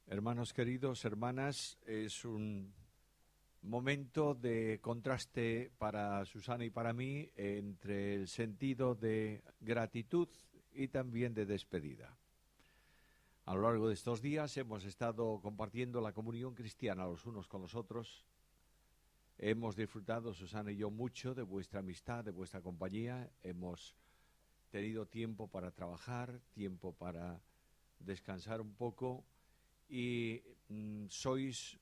Hermanos queridos, hermanas, es un momento de contraste para Susana y para mí entre el sentido de gratitud y también de despedida. A lo largo de estos días hemos estado compartiendo la comunión cristiana los unos con los otros. Hemos disfrutado, Susana y yo, mucho de vuestra amistad, de vuestra compañía. Hemos tenido tiempo para trabajar, tiempo para descansar un poco y sois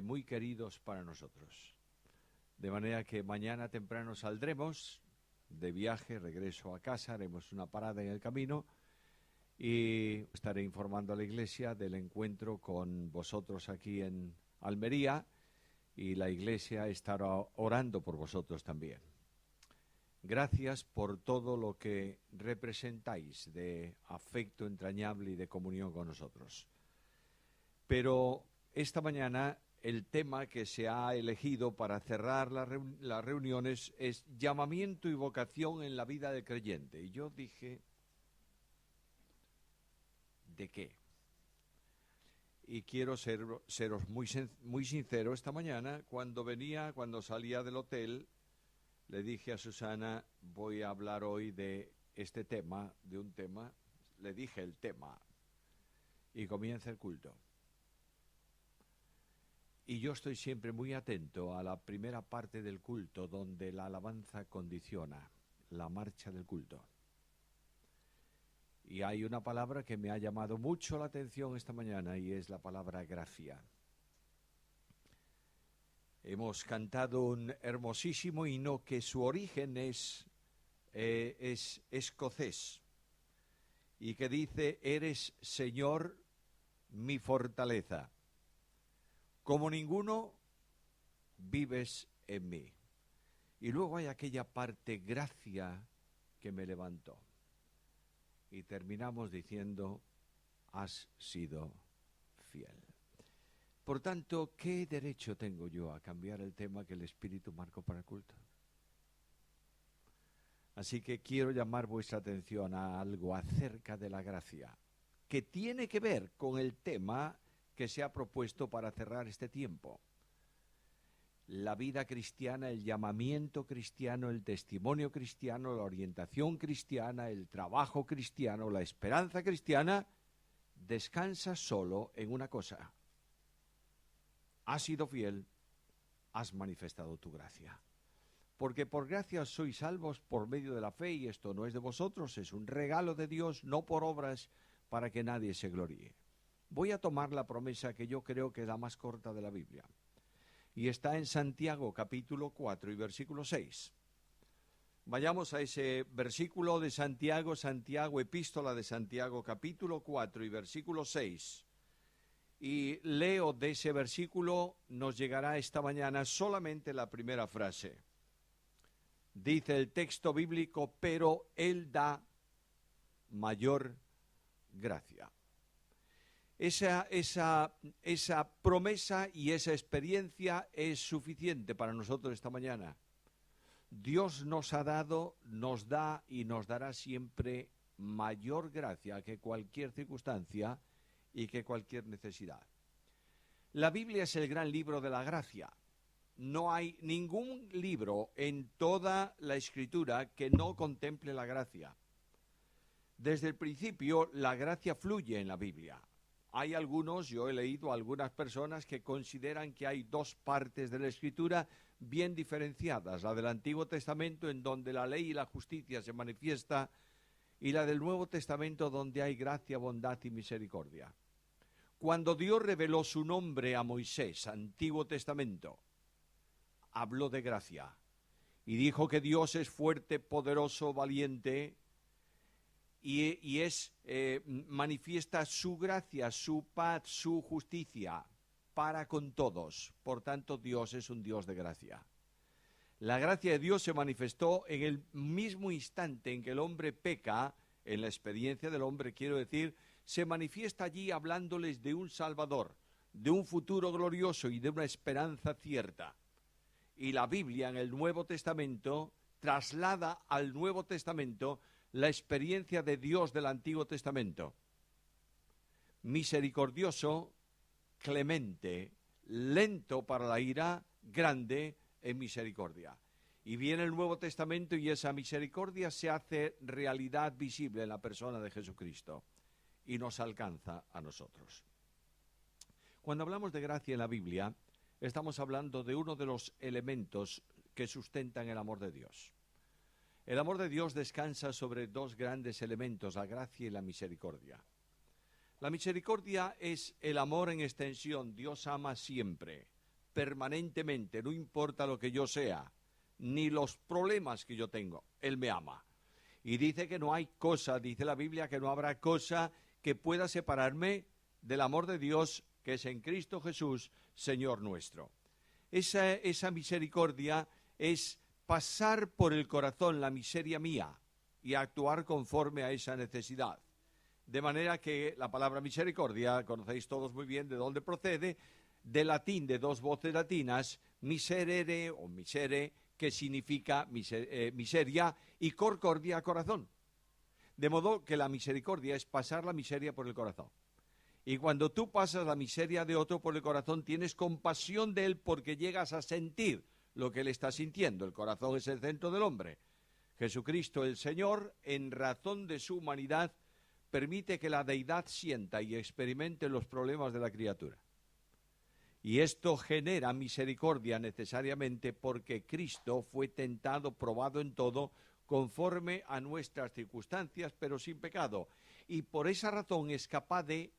muy queridos para nosotros. De manera que mañana temprano saldremos de viaje, regreso a casa, haremos una parada en el camino y estaré informando a la iglesia del encuentro con vosotros aquí en Almería y la iglesia estará orando por vosotros también. Gracias por todo lo que representáis de afecto entrañable y de comunión con nosotros. Pero esta mañana el tema que se ha elegido para cerrar las reuniones es llamamiento y vocación en la vida del creyente. Y yo dije, ¿de qué? Y quiero seros muy sincero esta mañana. Cuando salía del hotel, le dije a Susana, voy a hablar hoy de este tema, de un tema. Le dije el tema y comienza el culto. Y yo estoy siempre muy atento a la primera parte del culto, donde la alabanza condiciona la marcha del culto. Y hay una palabra que me ha llamado mucho la atención esta mañana y es la palabra gracia. Hemos cantado un hermosísimo himno que su origen es escocés y que dice: eres, Señor, mi fortaleza. Como ninguno, vives en mí. Y luego hay aquella parte, gracia, que me levantó. Y terminamos diciendo, has sido fiel. Por tanto, ¿qué derecho tengo yo a cambiar el tema que el Espíritu marcó para el culto? Así que quiero llamar vuestra atención a algo acerca de la gracia, que tiene que ver con el tema que se ha propuesto para cerrar este tiempo. La vida cristiana, el llamamiento cristiano, el testimonio cristiano, la orientación cristiana, el trabajo cristiano, la esperanza cristiana, descansa solo en una cosa: has sido fiel, has manifestado tu gracia. Porque por gracia sois salvos por medio de la fe, y esto no es de vosotros, es un regalo de Dios, no por obras, para que nadie se gloríe. Voy a tomar la promesa que yo creo que es la más corta de la Biblia. Y está en Santiago capítulo 4 y versículo 6. Vayamos a ese versículo de Santiago, epístola de Santiago capítulo 4 y versículo 6. Y leo de ese versículo, nos llegará esta mañana solamente la primera frase. Dice el texto bíblico: pero Él da mayor gracia. Esa promesa y esa experiencia es suficiente para nosotros esta mañana. Dios nos ha dado, nos da y nos dará siempre mayor gracia que cualquier circunstancia y que cualquier necesidad. La Biblia es el gran libro de la gracia. No hay ningún libro en toda la Escritura que no contemple la gracia. Desde el principio, la gracia fluye en la Biblia. Hay algunos, yo he leído a algunas personas que consideran que hay dos partes de la Escritura bien diferenciadas: la del Antiguo Testamento, en donde la ley y la justicia se manifiesta, y la del Nuevo Testamento, donde hay gracia, bondad y misericordia. Cuando Dios reveló su nombre a Moisés, Antiguo Testamento, habló de gracia y dijo que Dios es fuerte, poderoso, valiente, y manifiesta su gracia, su paz, su justicia para con todos. Por tanto, Dios es un Dios de gracia. La gracia de Dios se manifestó en el mismo instante en que el hombre peca. En la experiencia del hombre, quiero decir, se manifiesta allí hablándoles de un Salvador, de un futuro glorioso y de una esperanza cierta. Y la Biblia en el Nuevo Testamento traslada al Nuevo Testamento la experiencia de Dios del Antiguo Testamento. Misericordioso, clemente, lento para la ira, grande en misericordia. Y viene el Nuevo Testamento y esa misericordia se hace realidad visible en la persona de Jesucristo y nos alcanza a nosotros. Cuando hablamos de gracia en la Biblia, estamos hablando de uno de los elementos que sustentan el amor de Dios. El amor de Dios descansa sobre dos grandes elementos, la gracia y la misericordia. La misericordia es el amor en extensión. Dios ama siempre, permanentemente, no importa lo que yo sea, ni los problemas que yo tengo, Él me ama. Y dice que no hay cosa, dice la Biblia, que no habrá cosa que pueda separarme del amor de Dios que es en Cristo Jesús, Señor nuestro. Esa misericordia es pasar por el corazón la miseria mía y actuar conforme a esa necesidad. De manera que la palabra misericordia, conocéis todos muy bien de dónde procede, de latín, de dos voces latinas, miserere o misere, que significa miseria, y corcordia, corazón. De modo que la misericordia es pasar la miseria por el corazón. Y cuando tú pasas la miseria de otro por el corazón, tienes compasión de él porque llegas a sentir lo que él está sintiendo. El corazón es el centro del hombre. Jesucristo el Señor, en razón de su humanidad, permite que la deidad sienta y experimente los problemas de la criatura. Y esto genera misericordia necesariamente porque Cristo fue tentado, probado en todo, conforme a nuestras circunstancias, pero sin pecado. Y por esa razón es capaz de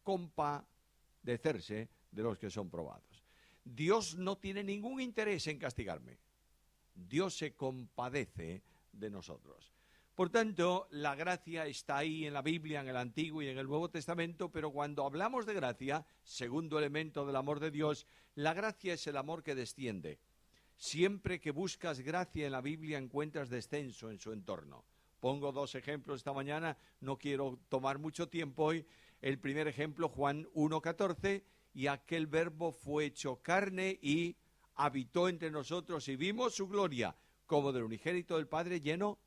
compadecerse de los que son probados. Dios no tiene ningún interés en castigarme. Dios se compadece de nosotros. Por tanto, la gracia está ahí en la Biblia, en el Antiguo y en el Nuevo Testamento, pero cuando hablamos de gracia, segundo elemento del amor de Dios, la gracia es el amor que desciende. Siempre que buscas gracia en la Biblia encuentras descenso en su entorno. Pongo dos ejemplos esta mañana, no quiero tomar mucho tiempo hoy. El primer ejemplo, Juan 1:14, y aquel verbo fue hecho carne y habitó entre nosotros y vimos su gloria, como del unigénito del Padre lleno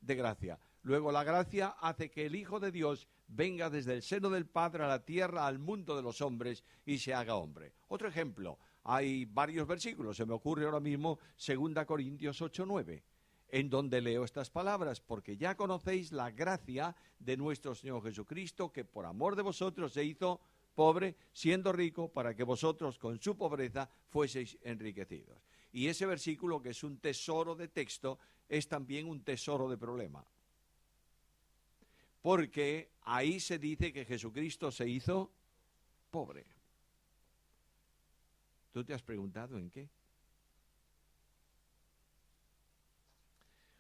de gracia. Luego la gracia hace que el Hijo de Dios venga desde el seno del Padre a la tierra, al mundo de los hombres y se haga hombre. Otro ejemplo, hay varios versículos, se me ocurre ahora mismo 2 Corintios 8:9, en donde leo estas palabras, porque ya conocéis la gracia de nuestro Señor Jesucristo, que por amor de vosotros se hizo pobre, siendo rico, para que vosotros con su pobreza fueseis enriquecidos. Y ese versículo, que es un tesoro de texto, es también un tesoro de problema. Porque ahí se dice que Jesucristo se hizo pobre. ¿Tú te has preguntado en qué?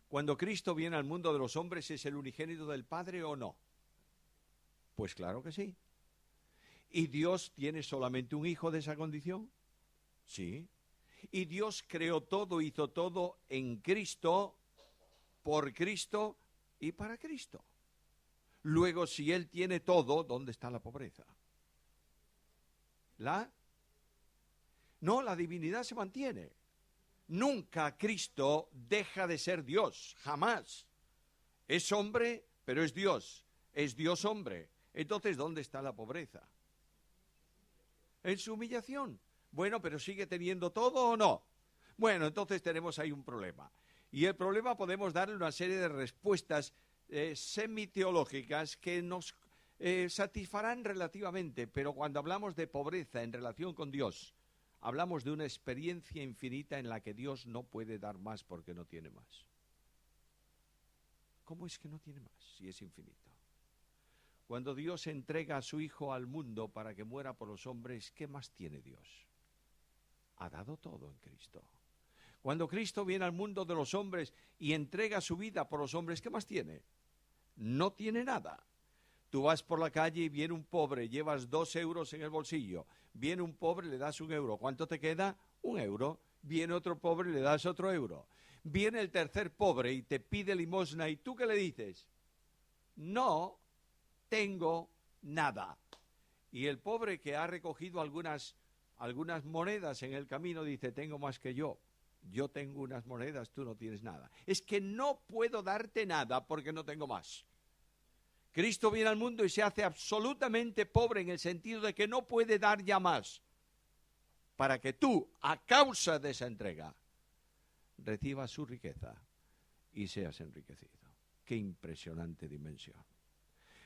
Cuando Cristo viene al mundo de los hombres, ¿es el unigénito del Padre o no? Pues claro que sí. ¿Y Dios tiene solamente un hijo de esa condición? Sí. Y Dios creó todo, hizo todo en Cristo, por Cristo y para Cristo. Luego, si Él tiene todo, ¿dónde está la pobreza? No, la divinidad se mantiene. Nunca Cristo deja de ser Dios, jamás. Es hombre, pero es Dios. Es Dios hombre. Entonces, ¿dónde está la pobreza? En su humillación. Bueno, pero ¿sigue teniendo todo o no? Bueno, entonces tenemos ahí un problema. Y el problema podemos darle una serie de respuestas semiteológicas que nos satisfarán relativamente, pero cuando hablamos de pobreza en relación con Dios, hablamos de una experiencia infinita en la que Dios no puede dar más porque no tiene más. ¿Cómo es que no tiene más si es infinito? Cuando Dios entrega a su Hijo al mundo para que muera por los hombres, ¿qué más tiene Dios? Ha dado todo en Cristo. Cuando Cristo viene al mundo de los hombres y entrega su vida por los hombres, ¿qué más tiene? No tiene nada. Tú vas por la calle y viene un pobre, llevas 2 euros en el bolsillo. Viene un pobre, le das 1 euro. ¿Cuánto te queda? 1 euro. Viene otro pobre, le das otro euro. Viene el tercer pobre y te pide limosna. ¿Y tú qué le dices? No tengo nada. Y el pobre, que ha recogido algunas monedas en el camino, dice: tengo más que yo. Yo tengo unas monedas, tú no tienes nada. Es que no puedo darte nada porque no tengo más. Cristo viene al mundo y se hace absolutamente pobre en el sentido de que no puede dar ya más, para que tú, a causa de esa entrega, recibas su riqueza y seas enriquecido. Qué impresionante dimensión.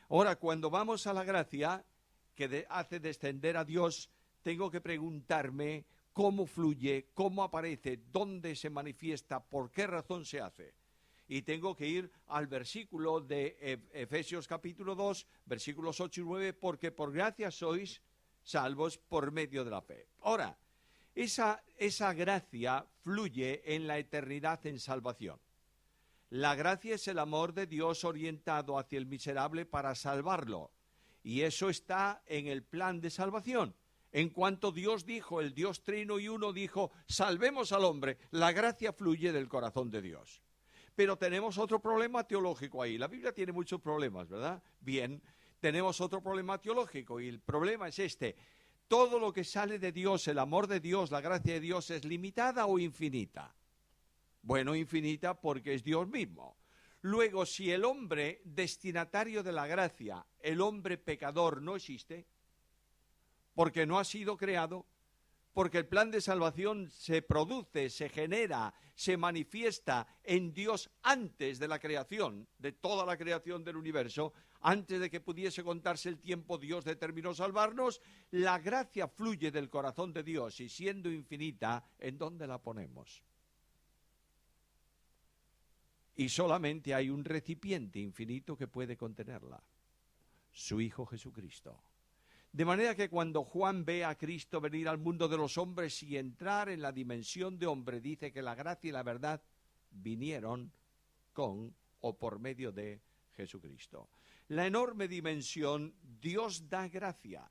Ahora, cuando vamos a la gracia que hace descender a Dios, tengo que preguntarme cómo fluye, cómo aparece, dónde se manifiesta, por qué razón se hace. Y tengo que ir al versículo de Efesios capítulo 2, versículos 8 y 9, porque por gracia sois salvos por medio de la fe. Ahora, esa gracia fluye en la eternidad en salvación. La gracia es el amor de Dios orientado hacia el miserable para salvarlo. Y eso está en el plan de salvación. En cuanto Dios dijo, el Dios trino y uno dijo, salvemos al hombre, la gracia fluye del corazón de Dios. Pero tenemos otro problema teológico ahí. La Biblia tiene muchos problemas, ¿verdad? Bien, tenemos otro problema teológico y el problema es este. Todo lo que sale de Dios, el amor de Dios, la gracia de Dios, ¿es limitada o infinita? Bueno, infinita porque es Dios mismo. Luego, si el hombre destinatario de la gracia, el hombre pecador, no existe, porque no ha sido creado, porque el plan de salvación se produce, se genera, se manifiesta en Dios antes de la creación, de toda la creación del universo, antes de que pudiese contarse el tiempo, Dios determinó salvarnos. La gracia fluye del corazón de Dios y siendo infinita, ¿en dónde la ponemos? Y solamente hay un recipiente infinito que puede contenerla, su Hijo Jesucristo. De manera que cuando Juan ve a Cristo venir al mundo de los hombres y entrar en la dimensión de hombre, dice que la gracia y la verdad vinieron con o por medio de Jesucristo. La enorme dimensión, Dios da gracia,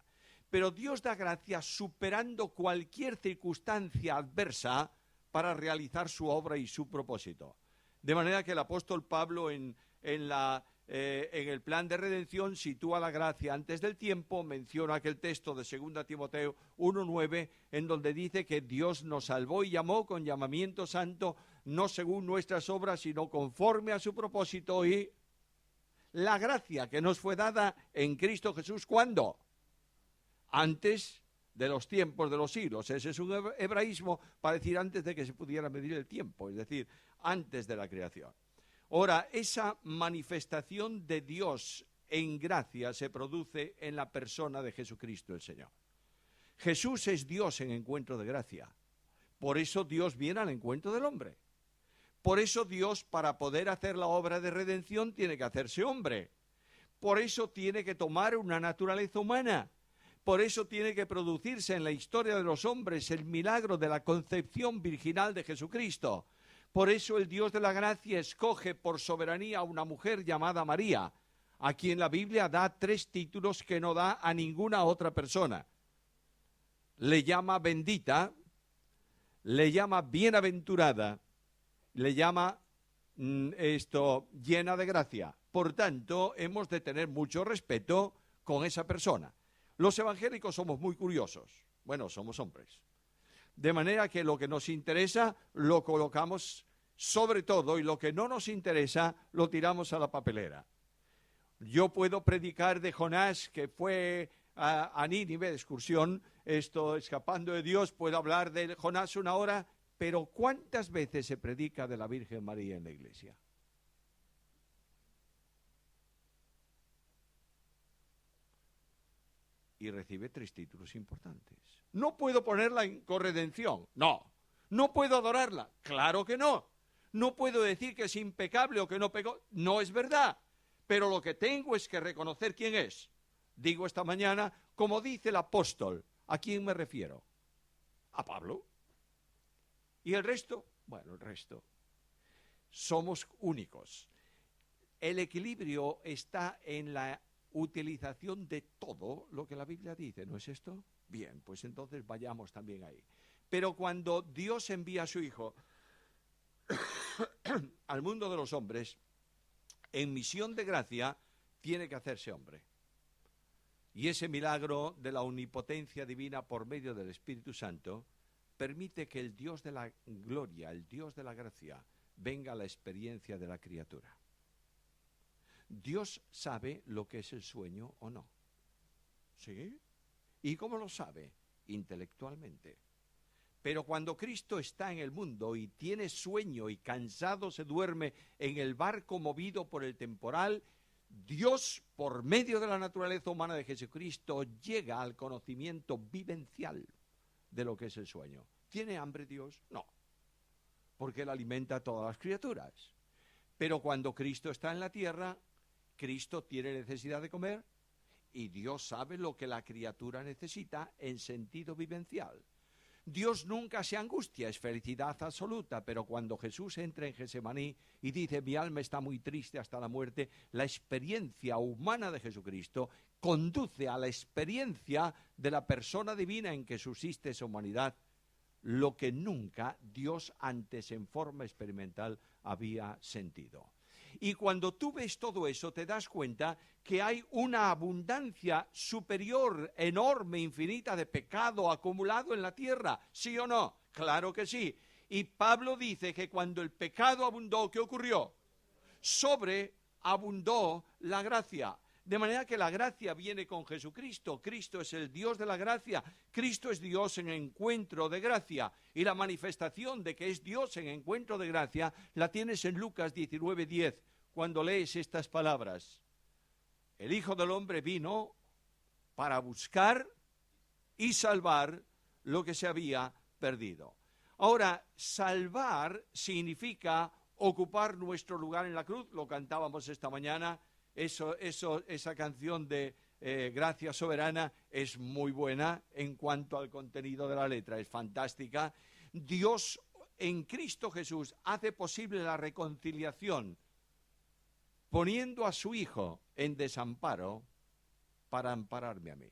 pero Dios da gracia superando cualquier circunstancia adversa para realizar su obra y su propósito. De manera que el apóstol Pablo en el plan de redención sitúa la gracia antes del tiempo, menciona aquel texto de 2 Timoteo 1:9, en donde dice que Dios nos salvó y llamó con llamamiento santo, no según nuestras obras, sino conforme a su propósito, y la gracia que nos fue dada en Cristo Jesús, ¿cuándo? Antes de los tiempos de los siglos. Ese es un hebraísmo para decir antes de que se pudiera medir el tiempo, es decir, antes de la creación. Ahora, esa manifestación de Dios en gracia se produce en la persona de Jesucristo el Señor. Jesús es Dios en encuentro de gracia. Por eso Dios viene al encuentro del hombre. Por eso Dios, para poder hacer la obra de redención, tiene que hacerse hombre. Por eso tiene que tomar una naturaleza humana. Por eso tiene que producirse en la historia de los hombres el milagro de la concepción virginal de Jesucristo. Por eso el Dios de la gracia escoge por soberanía a una mujer llamada María, a quien la Biblia da 3 títulos que no da a ninguna otra persona. Le llama bendita, le llama bienaventurada, le llama llena de gracia. Por tanto, hemos de tener mucho respeto con esa persona. Los evangélicos somos muy curiosos. Bueno, somos hombres. De manera que lo que nos interesa lo colocamos sobre todo y lo que no nos interesa lo tiramos a la papelera. Yo puedo predicar de Jonás, que fue a Nínive de excursión, escapando de Dios, puedo hablar de Jonás 1 hora, pero ¿cuántas veces se predica de la Virgen María en la iglesia? Y recibe 3 títulos importantes. No puedo ponerla en corredención, no. No puedo adorarla, claro que no. No puedo decir que es impecable o que no pecó, no es verdad. Pero lo que tengo es que reconocer quién es. Digo esta mañana, como dice el apóstol, ¿a quién me refiero? A Pablo. ¿Y el resto? Bueno, el resto. Somos únicos. El equilibrio está en la utilización de todo lo que la Biblia dice, ¿no es esto? Bien, pues entonces vayamos también ahí. Pero cuando Dios envía a su Hijo al mundo de los hombres, en misión de gracia, tiene que hacerse hombre. Y ese milagro de la omnipotencia divina por medio del Espíritu Santo permite que el Dios de la gloria, el Dios de la gracia, venga a la experiencia de la criatura. ¿Dios sabe lo que es el sueño o no? ¿Sí? ¿Y cómo lo sabe? Intelectualmente. Pero cuando Cristo está en el mundo y tiene sueño y cansado se duerme en el barco movido por el temporal, Dios, por medio de la naturaleza humana de Jesucristo, llega al conocimiento vivencial de lo que es el sueño. ¿Tiene hambre Dios? No, porque Él alimenta a todas las criaturas. Pero cuando Cristo está en la tierra, Cristo tiene necesidad de comer y Dios sabe lo que la criatura necesita en sentido vivencial. Dios nunca se angustia, es felicidad absoluta, pero cuando Jesús entra en Getsemaní y dice, mi alma está muy triste hasta la muerte, la experiencia humana de Jesucristo conduce a la experiencia de la persona divina en que subsiste esa humanidad, lo que nunca Dios antes en forma experimental había sentido. Y cuando tú ves todo eso, te das cuenta que hay una abundancia superior, enorme, infinita de pecado acumulado en la tierra. ¿Sí o no? Claro que sí. Y Pablo dice que cuando el pecado abundó, ¿qué ocurrió? Sobreabundó la gracia. De manera que la gracia viene con Jesucristo. Cristo es el Dios de la gracia. Cristo es Dios en encuentro de gracia. Y la manifestación de que es Dios en encuentro de gracia la tienes en Lucas 19:10, cuando lees estas palabras. El Hijo del Hombre vino para buscar y salvar lo que se había perdido. Ahora, salvar significa ocupar nuestro lugar en la cruz. Lo cantábamos esta mañana. Esa canción de Gracia Soberana es muy buena en cuanto al contenido de la letra, es fantástica. Dios en Cristo Jesús hace posible la reconciliación, poniendo a su Hijo en desamparo para ampararme a mí.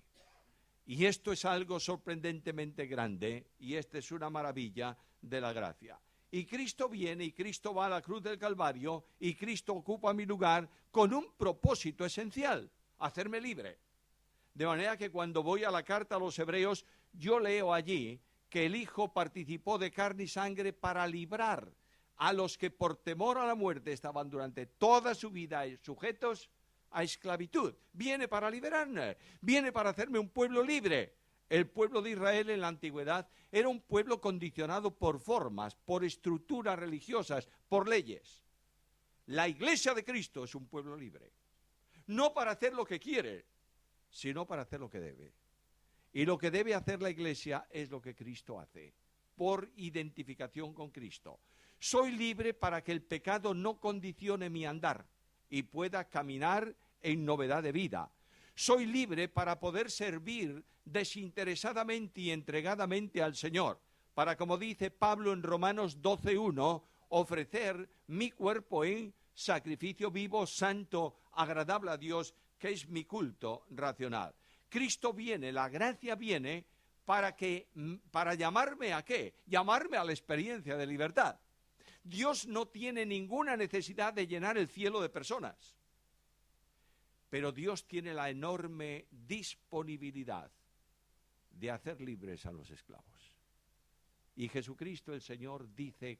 Y esto es algo sorprendentemente grande, y esta es una maravilla de la gracia. Y Cristo viene y Cristo va a la cruz del Calvario y Cristo ocupa mi lugar con un propósito esencial, hacerme libre. De manera que cuando voy a la carta a los Hebreos, yo leo allí que el Hijo participó de carne y sangre para librar a los que por temor a la muerte estaban durante toda su vida sujetos a esclavitud. Viene para liberarme, viene para hacerme un pueblo libre. El pueblo de Israel en la antigüedad era un pueblo condicionado por formas, por estructuras religiosas, por leyes. La Iglesia de Cristo es un pueblo libre. No para hacer lo que quiere, sino para hacer lo que debe. Y lo que debe hacer la Iglesia es lo que Cristo hace, por identificación con Cristo. Soy libre para que el pecado no condicione mi andar y pueda caminar en novedad de vida. Soy libre para poder servir desinteresadamente y entregadamente al Señor, para, como dice Pablo en Romanos 12:1, ofrecer mi cuerpo en sacrificio vivo, santo, agradable a Dios, que es mi culto racional. Cristo viene, la gracia viene para llamarme ¿a qué? Llamarme a la experiencia de libertad. Dios no tiene ninguna necesidad de llenar el cielo de personas. Pero Dios tiene la enorme disponibilidad de hacer libres a los esclavos. Y Jesucristo el Señor dice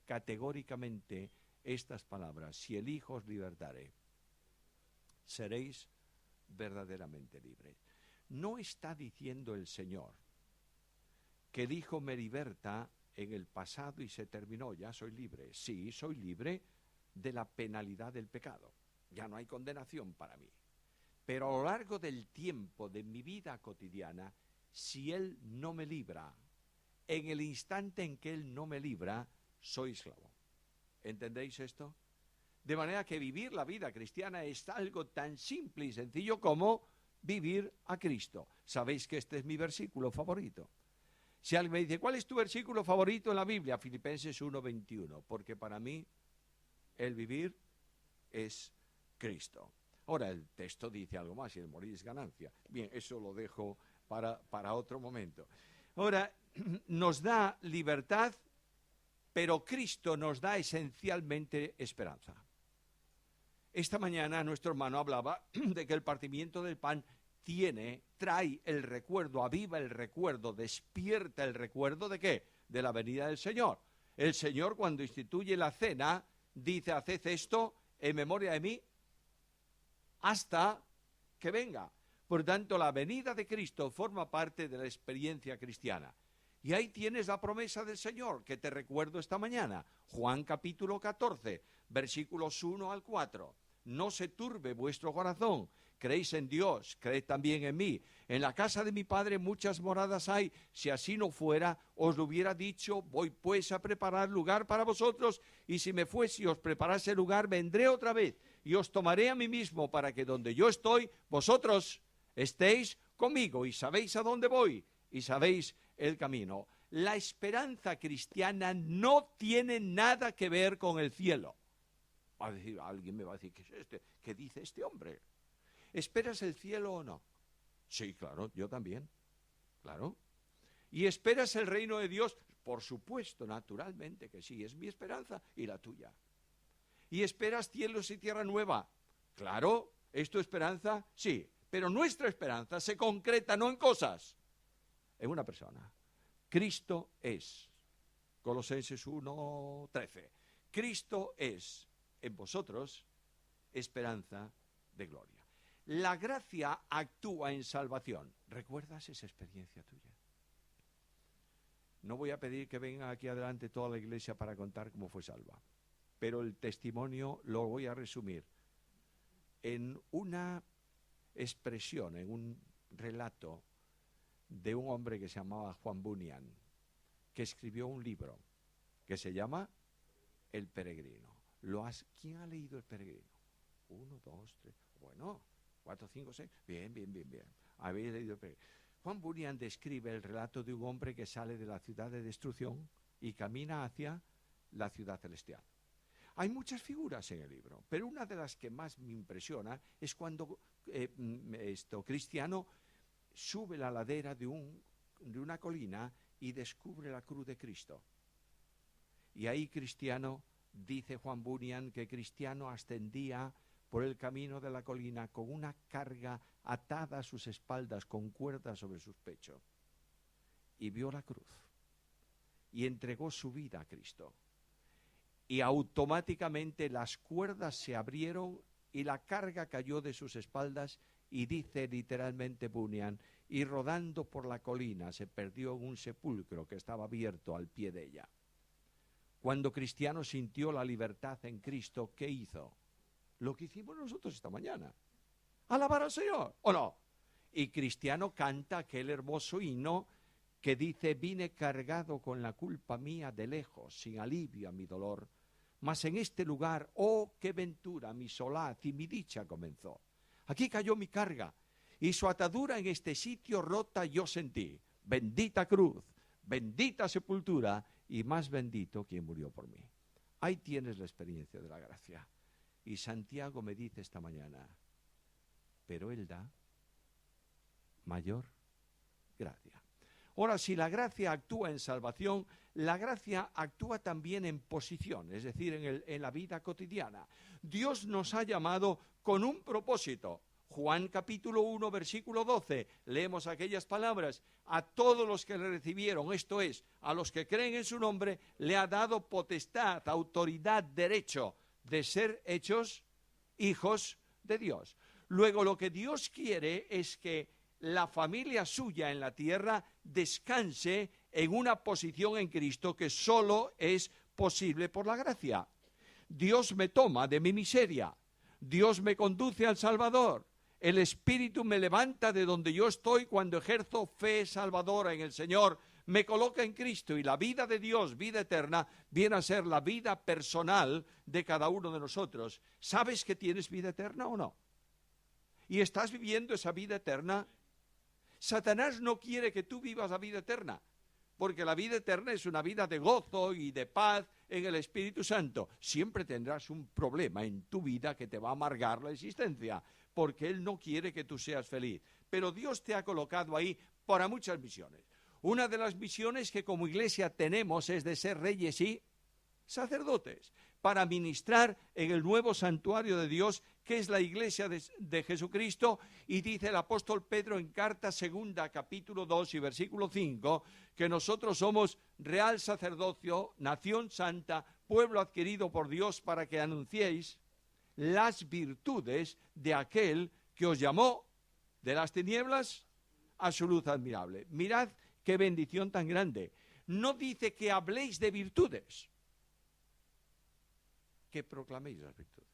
categóricamente estas palabras: si el Hijo os libertare, seréis verdaderamente libres. No está diciendo el Señor que el Hijo me liberta en el pasado y se terminó, ya soy libre. Sí, soy libre de la penalidad del pecado. Ya no hay condenación para mí. Pero a lo largo del tiempo de mi vida cotidiana, si Él no me libra, en el instante en que Él no me libra, soy esclavo. ¿Entendéis esto? De manera que vivir la vida cristiana es algo tan simple y sencillo como vivir a Cristo. Sabéis que este es mi versículo favorito. Si alguien me dice, ¿cuál es tu versículo favorito en la Biblia? Filipenses 1:21, porque para mí el vivir es Cristo. Ahora el texto dice algo más, y el morir es ganancia. Bien, eso lo dejo para otro momento. Ahora, nos da libertad, pero Cristo nos da esencialmente esperanza. Esta mañana nuestro hermano hablaba de que el partimiento del pan trae el recuerdo, aviva el recuerdo, despierta el recuerdo ¿de qué? De la venida del Señor. El Señor, cuando instituye la cena, dice, haced esto en memoria de mí hasta que venga. Por tanto, la venida de Cristo forma parte de la experiencia cristiana. Y ahí tienes la promesa del Señor, que te recuerdo esta mañana. Juan capítulo 14, versículos 1 al 4. No se turbe vuestro corazón. Creéis en Dios, creed también en mí. En la casa de mi Padre muchas moradas hay. Si así no fuera, os lo hubiera dicho. Voy pues a preparar lugar para vosotros. Y si me fuese y os preparase lugar, vendré otra vez. Y os tomaré a mí mismo, para que donde yo estoy, vosotros estéis conmigo. Y sabéis a dónde voy. Y sabéis el camino. La esperanza cristiana no tiene nada que ver con el cielo. Alguien me va a decir, ¿qué dice este hombre? ¿Esperas el cielo o no? Sí, claro, yo también, claro. ¿Y esperas el reino de Dios? Por supuesto, naturalmente que sí, es mi esperanza y la tuya. ¿Y esperas cielos y tierra nueva? Claro, ¿es tu esperanza? Sí, pero nuestra esperanza se concreta no en cosas, en una persona. Cristo es, Colosenses 1:13, Cristo es en vosotros esperanza de gloria. La gracia actúa en salvación. ¿Recuerdas esa experiencia tuya? No voy a pedir que venga aquí adelante toda la iglesia para contar cómo fue salva, pero el testimonio lo voy a resumir en una expresión, en un relato de un hombre que se llamaba Juan Bunyan, que escribió un libro que se llama El Peregrino. ¿Quién ha leído El Peregrino? 1, 2, 3, bueno, 4, 5, 6, bien. Habéis leído El Peregrino. Juan Bunyan describe el relato de un hombre que sale de la ciudad de destrucción y camina hacia la ciudad celestial. Hay muchas figuras en el libro, pero una de las que más me impresiona es cuando Cristiano sube la ladera de una colina y descubre la cruz de Cristo. Y ahí Cristiano, dice Juan Bunyan, que Cristiano ascendía por el camino de la colina con una carga atada a sus espaldas con cuerdas sobre sus pechos. Y vio la cruz. Y entregó su vida a Cristo. Y automáticamente las cuerdas se abrieron y la carga cayó de sus espaldas, y dice literalmente Bunyan, y rodando por la colina se perdió en un sepulcro que estaba abierto al pie de ella. Cuando Cristiano sintió la libertad en Cristo, ¿qué hizo? Lo que hicimos nosotros esta mañana. Alabar al Señor, ¿o no? Y Cristiano canta aquel hermoso himno que dice: vine cargado con la culpa mía de lejos, sin alivio a mi dolor, mas en este lugar, oh, qué ventura, mi solaz y mi dicha comenzó. Aquí cayó mi carga, y su atadura en este sitio rota yo sentí. Bendita cruz, bendita sepultura, y más bendito quien murió por mí. Ahí tienes la experiencia de la gracia. Y Santiago me dice esta mañana, pero Él da mayor gracia. Ahora, si la gracia actúa en salvación, la gracia actúa también en posición, es decir, en la vida cotidiana. Dios nos ha llamado con un propósito. Juan capítulo 1, versículo 12, leemos aquellas palabras: a todos los que le recibieron, esto es, a los que creen en su nombre, le ha dado potestad, autoridad, derecho de ser hechos hijos de Dios. Luego, lo que Dios quiere es que la familia suya en la tierra descanse en una posición en Cristo que solo es posible por la gracia. Dios me toma de mi miseria, Dios me conduce al Salvador, el Espíritu me levanta de donde yo estoy cuando ejerzo fe salvadora en el Señor, me coloca en Cristo, y la vida de Dios, vida eterna, viene a ser la vida personal de cada uno de nosotros. ¿Sabes que tienes vida eterna o no? ¿Y estás viviendo esa vida eterna? Satanás no quiere que tú vivas la vida eterna, porque la vida eterna es una vida de gozo y de paz en el Espíritu Santo. Siempre tendrás un problema en tu vida que te va a amargar la existencia, porque Él no quiere que tú seas feliz. Pero Dios te ha colocado ahí para muchas misiones. Una de las misiones que como iglesia tenemos es de ser reyes y sacerdotes, para ministrar en el nuevo santuario de Dios, que es la iglesia de Jesucristo. Y dice el apóstol Pedro en carta segunda, capítulo 2 y versículo 5, que nosotros somos real sacerdocio, nación santa, pueblo adquirido por Dios, para que anunciéis las virtudes de aquel que os llamó de las tinieblas a su luz admirable. Mirad qué bendición tan grande. No dice que habléis de virtudes, que proclaméis las virtudes,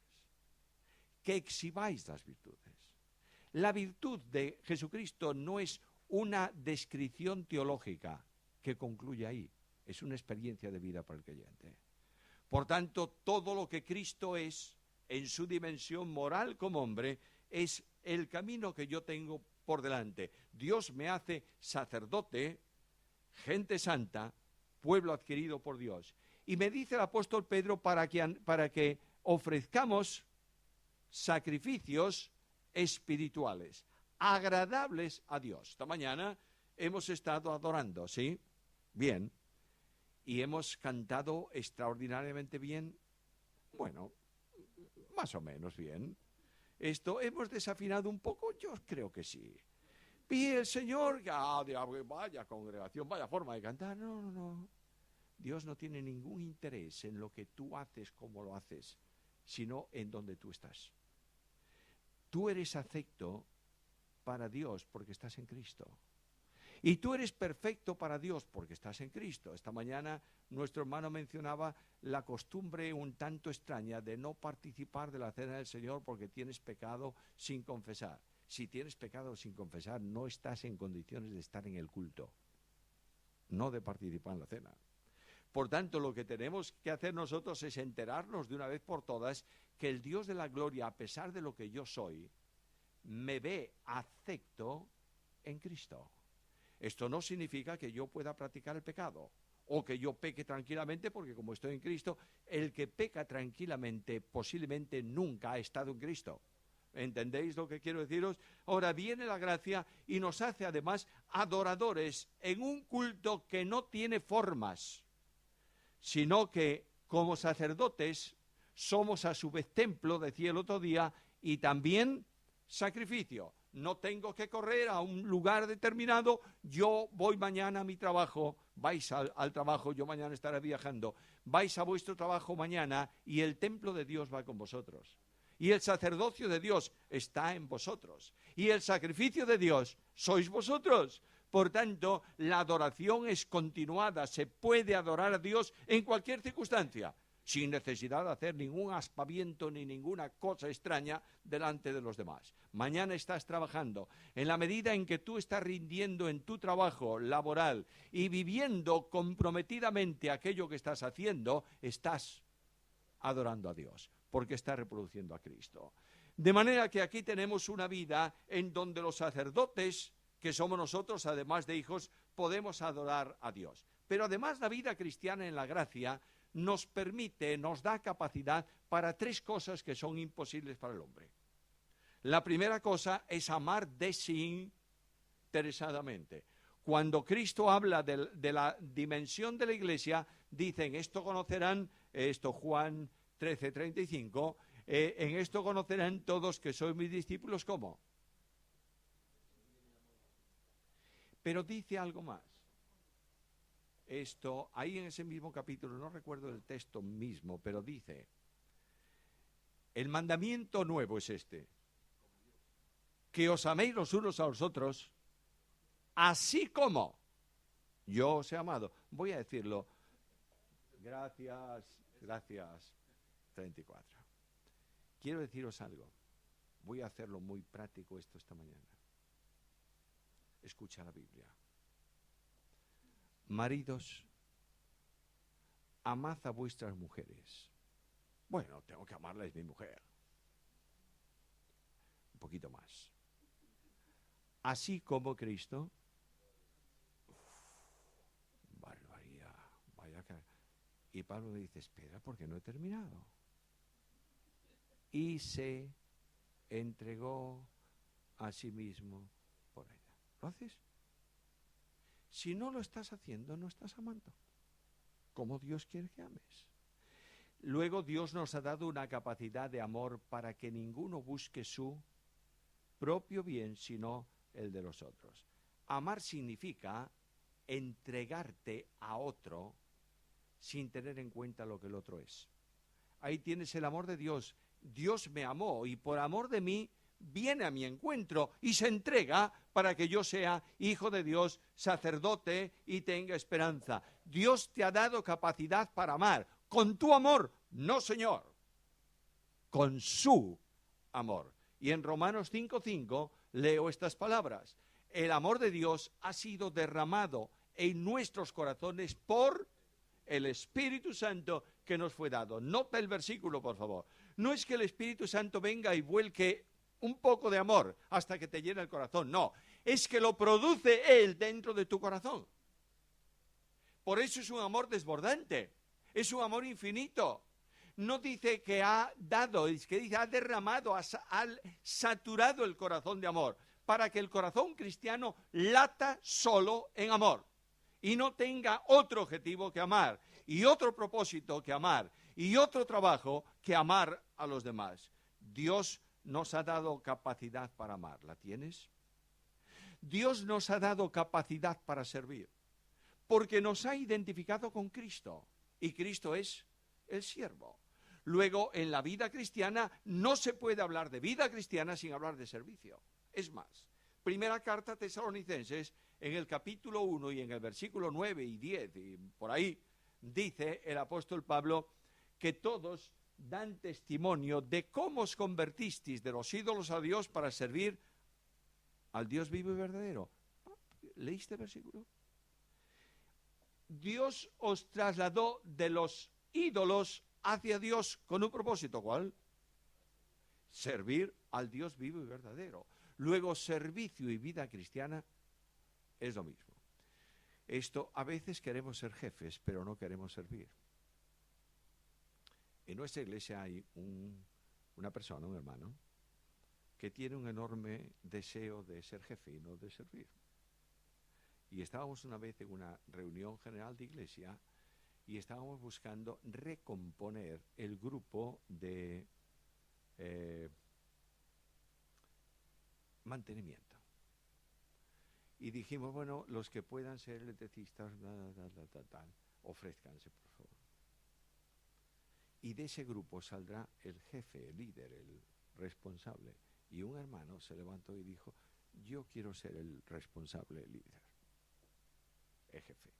que exhibáis las virtudes. La virtud de Jesucristo no es una descripción teológica que concluye ahí, es una experiencia de vida para el creyente. Por tanto, todo lo que Cristo es en su dimensión moral como hombre es el camino que yo tengo por delante. Dios me hace sacerdote, gente santa, pueblo adquirido por Dios. Y me dice el apóstol Pedro para que ofrezcamos sacrificios espirituales, agradables a Dios. Esta mañana hemos estado adorando, ¿sí? Bien. Y hemos cantado extraordinariamente bien. Bueno, más o menos bien. ¿Hemos desafinado un poco? Yo creo que sí. Y el Señor, vaya congregación, vaya forma de cantar. No. Dios no tiene ningún interés en lo que tú haces, como lo haces, sino en donde tú estás. Tú eres acepto para Dios porque estás en Cristo. Y tú eres perfecto para Dios porque estás en Cristo. Esta mañana nuestro hermano mencionaba la costumbre un tanto extraña de no participar de la cena del Señor porque tienes pecado sin confesar. Si tienes pecado sin confesar, no estás en condiciones de estar en el culto, no de participar en la cena. Por tanto, lo que tenemos que hacer nosotros es enterarnos de una vez por todas que el Dios de la gloria, a pesar de lo que yo soy, me ve acepto en Cristo. Esto no significa que yo pueda practicar el pecado o que yo peque tranquilamente, porque como estoy en Cristo, el que peca tranquilamente posiblemente nunca ha estado en Cristo. ¿Entendéis lo que quiero deciros? Ahora viene la gracia y nos hace además adoradores en un culto que no tiene formas, sino que como sacerdotes somos a su vez templo, decía el otro día, y también sacrificio. No tengo que correr a un lugar determinado, yo voy mañana a mi trabajo, vais al trabajo, yo mañana estaré viajando, vais a vuestro trabajo mañana y el templo de Dios va con vosotros. Y el sacerdocio de Dios está en vosotros. Y el sacrificio de Dios sois vosotros. Por tanto, la adoración es continuada, se puede adorar a Dios en cualquier circunstancia, sin necesidad de hacer ningún aspaviento ni ninguna cosa extraña delante de los demás. Mañana estás trabajando. En la medida en que tú estás rindiendo en tu trabajo laboral y viviendo comprometidamente aquello que estás haciendo, estás adorando a Dios, porque estás reproduciendo a Cristo. De manera que aquí tenemos una vida en donde los sacerdotes, que somos nosotros, además de hijos, podemos adorar a Dios. Pero además la vida cristiana en la gracia nos permite, nos da capacidad para tres cosas que son imposibles para el hombre. La primera cosa es amar desinteresadamente. Cuando Cristo habla de la dimensión de la iglesia, dicen, esto conocerán, Juan 13:35, en esto conocerán todos que sois mis discípulos, ¿cómo? Pero dice algo más. Ahí en ese mismo capítulo, no recuerdo el texto mismo, pero dice, el mandamiento nuevo es este, que os améis los unos a los otros, así como yo os he amado. Voy a decirlo, gracias, 34. Quiero deciros algo, voy a hacerlo muy práctico esta mañana. Escucha la Biblia. Maridos, amad a vuestras mujeres. Bueno, tengo que amarla, es mi mujer. Un poquito más. Así como Cristo. Barbaridad. Vaya que... Y Pablo le dice, espera, porque no he terminado. Y se entregó a sí mismo por ella. ¿Lo haces? Si no lo estás haciendo, no estás amando. Como Dios quiere que ames. Luego Dios nos ha dado una capacidad de amor para que ninguno busque su propio bien, sino el de los otros. Amar significa entregarte a otro sin tener en cuenta lo que el otro es. Ahí tienes el amor de Dios Dios me amó y por amor de mí viene a mi encuentro y se entrega para que yo sea hijo de Dios, sacerdote y tenga esperanza. Dios te ha dado capacidad para amar. Con tu amor, no, Señor, con su amor. Y en Romanos 5:5 leo estas palabras. El amor de Dios ha sido derramado en nuestros corazones por el Espíritu Santo que nos fue dado. Nota el versículo, por favor. No es que el Espíritu Santo venga y vuelque un poco de amor hasta que te llene el corazón. No, es que lo produce Él dentro de tu corazón. Por eso es un amor desbordante. Es un amor infinito. No dice que ha dado, es que dice ha derramado, ha saturado el corazón de amor, para que el corazón cristiano lata solo en amor y no tenga otro objetivo que amar, y otro propósito que amar, y otro trabajo que amar a los demás. Dios nos ha dado capacidad para amar. ¿La tienes? Dios nos ha dado capacidad para servir, porque nos ha identificado con Cristo, y Cristo es el siervo. Luego, en la vida cristiana, no se puede hablar de vida cristiana sin hablar de servicio. Es más, primera carta a Tesalonicenses, en el capítulo 1 y en el versículo 9 y 10, y por ahí, dice el apóstol Pablo que todos dan testimonio de cómo os convertisteis de los ídolos a Dios para servir al Dios vivo y verdadero. ¿Leíste el versículo? Dios os trasladó de los ídolos hacia Dios con un propósito. ¿Cuál? Servir al Dios vivo y verdadero. Luego, servicio y vida cristiana es lo mismo. Esto, a veces queremos ser jefes, pero no queremos servir. En nuestra iglesia hay una persona, un hermano, que tiene un enorme deseo de ser jefe y no de servir. Y estábamos una vez en una reunión general de iglesia y estábamos buscando recomponer el grupo de mantenimiento. Y dijimos, bueno, los que puedan ser electricistas, ofrézcanse, por favor. Y de ese grupo saldrá el jefe, el líder, el responsable. Y un hermano se levantó y dijo, yo quiero ser el responsable, el líder, el jefe.